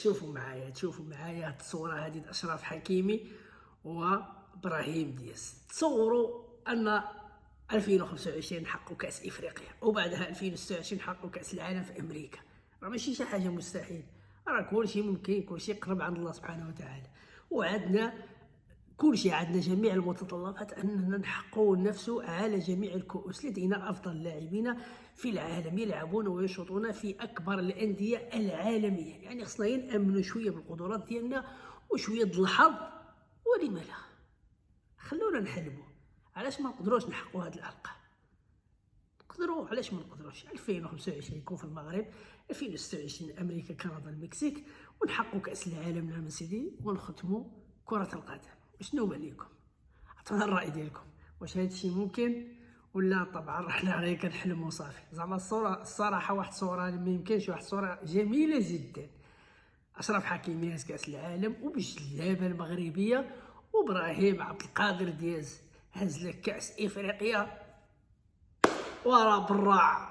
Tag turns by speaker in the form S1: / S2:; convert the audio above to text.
S1: تشوفوا معايا هاد الصوره هذه اشرف حكيمي وابراهيم دياز. تصوروا ان 2025 حقوا كاس افريقيا، وبعدها 2026 حقوا كاس العالم في امريكا. راه ماشي شي حاجه مستحيل، راه كلشي ممكن، كلشي قرب عند الله سبحانه وتعالى. وعندنا كلشي، عندنا جميع المتطلبات اننا نحققوا نفسه على جميع الكؤوس. لدينا افضل اللاعبين في العالم يلعبون ويشوطون في اكبر الانديه العالميه، يعني خصنا نامنوا شويه بالقدرات ديالنا وشويه الحظ. ولما لا، خلونا نحلموا. علاش ما نقدروش نحققوا هذه الارقام؟ نقدروا، علاش ما نقدروش؟ 2025 يكون في المغرب، 2026 امريكا، كندا، المكسيك، ونحققوا كاس العالم. نعم سيدي، ونختموا كره القدم. شنو عليكم؟ عطونا الراي ديالكم، واش هذا الشيء ممكن ولا طبعا رحنا غير كنحلموا وصافي؟ زعما الصراحه واحد الصوره ما يمكنش، واحد الصوره جميله جدا. اشرف حكيمي هاز كاس العالم وبالجلابه المغربيه، وابراهيم عبد القادر دياز هاز لك كاس افريقيا وراه بالراعه.